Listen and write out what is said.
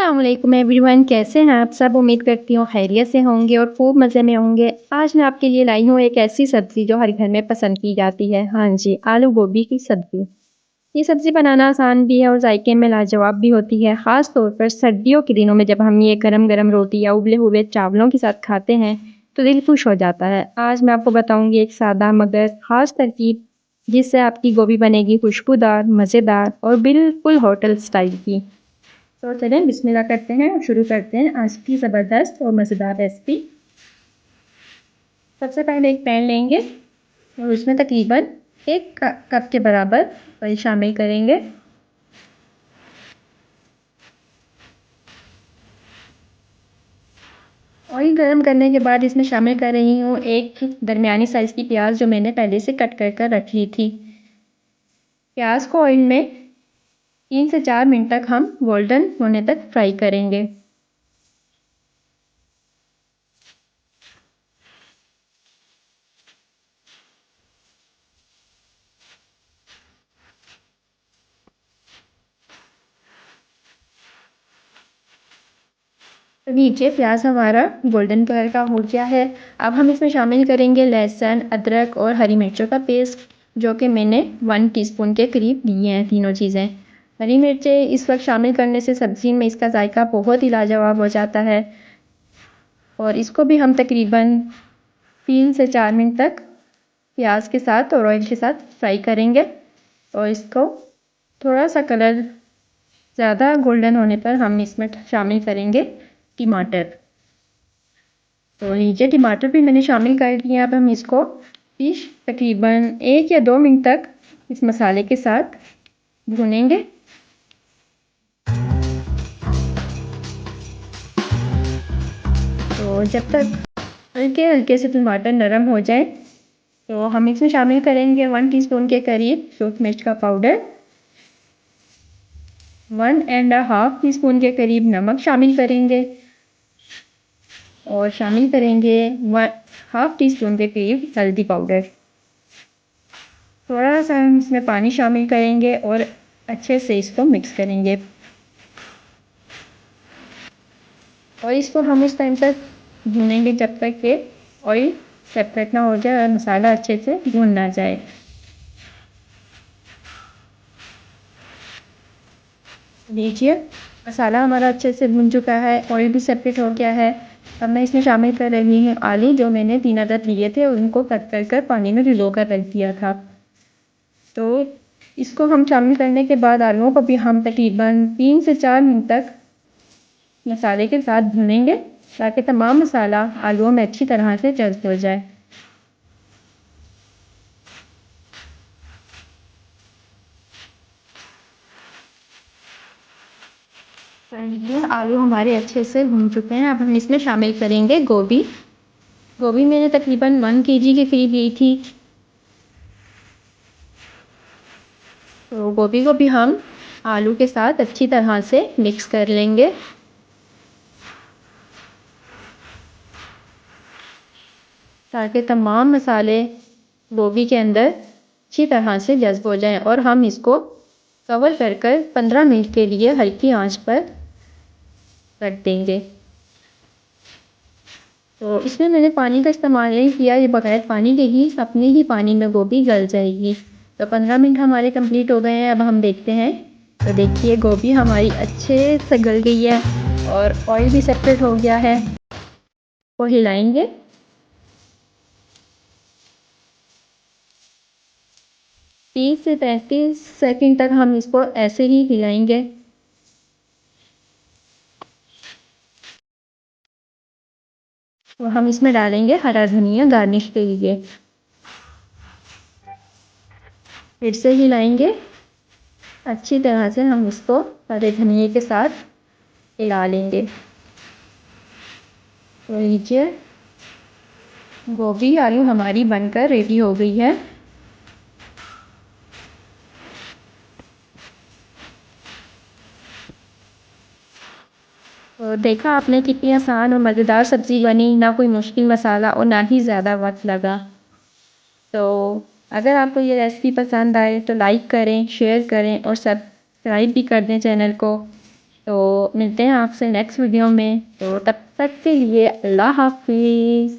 अस्सलामुअलैकुम एवरीवन, कैसे हैं आप सब। उम्मीद करती हूँ खैरियत से होंगे और खूब मज़े में होंगे। आज मैं आपके लिए लाई हूँ एक ऐसी सब्ज़ी जो हर घर में पसंद की जाती है। हाँ जी, आलू गोभी की सब्ज़ी। ये सब्ज़ी बनाना आसान भी है और जायके में लाजवाब भी होती है। ख़ास तौर पर सर्दियों के दिनों में जब हम ये गरम गरम रोटी या उबले हुए चावलों के साथ खाते हैं तो दिल खुश हो जाता है। आज मैं आपको बताऊँगी एक सादा मगर ख़ास तरकीब, जिससे आपकी गोभी बनेगी खुशबूदार, मज़ेदार और बिल्कुल होटल स्टाइल की। तो चलें बिस्मिल्लाह करते हैं और शुरू करते हैं आज की ज़बरदस्त और मज़ेदार रेसिपी। सबसे पहले एक पैन लेंगे और उसमें तकरीबन एक कप के बराबर ऑयल शामिल करेंगे। ऑयल गर्म करने के बाद इसमें शामिल कर रही हूँ एक दरमियानी साइज़ की प्याज जो मैंने पहले से कट कर कर रखी थी। प्याज को ऑयल में 3 से 4 मिनट तक हम गोल्डन होने तक फ्राई करेंगे। तो नीचे प्याज हमारा गोल्डन कलर का हो गया है। अब हम इसमें शामिल करेंगे लहसुन, अदरक और हरी मिर्चों का पेस्ट, जो कि मैंने 1 टीस्पून के करीब लिए हैं तीनों चीज़ें। हरी मिर्चें इस वक्त शामिल करने से सब्ज़ी में इसका जायका बहुत ही लाजवाब हो जाता है। और इसको भी हम तकरीबन 3 से 4 मिनट तक प्याज के साथ और ऑयल के साथ फ्राई करेंगे। और इसको थोड़ा सा कलर ज़्यादा गोल्डन होने पर हम इसमें शामिल करेंगे टमाटर। तो नीचे टमाटर भी मैंने शामिल कर दिए। अब हम इसको तकरीबन 1 या 2 मिनट तक इस मसाले के साथ भूनेंगे। तो जब तक हल्के हल्के से टमाटर नरम हो जाए तो हम इसमें शामिल करेंगे 1 टीस्पून के करीब सूखी मिर्च का पाउडर, 1.5 टीस्पून के करीब नमक शामिल करेंगे और शामिल करेंगे 1/2 टीस्पून के करीब हल्दी पाउडर। थोड़ा सा हम इसमें पानी शामिल करेंगे और अच्छे से इसको मिक्स करेंगे। और इसको हम इस टाइम तक भूनेंगे जब तक कि ऑयल सेपरेट ना हो जाए और मसाला अच्छे से भून ना जाए। देखिए मसाला हमारा अच्छे से भुन चुका है, ऑयल भी सेपरेट हो गया है। अब मैं इसमें शामिल कर रही हूँ आलू, जो मैंने 3 अदद लिए थे उनको कट कर कर पानी में भिगो कर रख दिया था। तो इसको हम शामिल करने के बाद आलूओं को भी हम तकरीबन 3 से 4 मिनट तक मसाले के साथ भूनेंगे ताकि तमाम मसाला आलूओं में अच्छी तरह से जज़्ब हो जाए। ये आलू हमारे अच्छे से भून चुके हैं। अब हम इसमें शामिल करेंगे गोभी। गोभी मैंने तकरीबन 1 केजी के करीब ली थी। तो गोभी को भी हम आलू के साथ अच्छी तरह से मिक्स कर लेंगे। ताकि तमाम मसाले गोभी के अंदर अच्छी तरह से जज़्ब हो जाएं और हम इसको कवर कर कर 15 मिनट के लिए हल्की आंच पर रख देंगे। तो इसमें मैंने पानी का इस्तेमाल नहीं किया, ये बगैर पानी के ही अपने ही पानी में गोभी गल जाएगी। तो 15 मिनट हमारे कंप्लीट हो गए हैं। अब हम देखते हैं। तो देखिए गोभी हमारी अच्छे से गल गई है और ऑयल भी सेपरेट हो गया है। को हिलाएंगे। 30 से 35 सेकंड तक हम इसको ऐसे ही हिलाएंगे। तो हम इसमें डालेंगे हरा धनिया गार्निश के लिए। फिर से हिलाएंगे। अच्छी तरह से हम इसको हरे धनिए के साथ हिला लेंगे। तो लीजिए गोभी आलू हमारी बनकर रेडी हो गई है। तो देखा आपने कितनी आसान और मज़ेदार सब्ज़ी बनी, ना कोई मुश्किल मसाला और ना ही ज़्यादा वक्त लगा। तो अगर आपको ये रेसिपी पसंद आए तो लाइक करें, शेयर करें और सब्सक्राइब भी कर दें चैनल को। तो मिलते हैं आपसे नेक्स्ट वीडियो में, तो तब तक के लिए अल्लाह हाफिज़।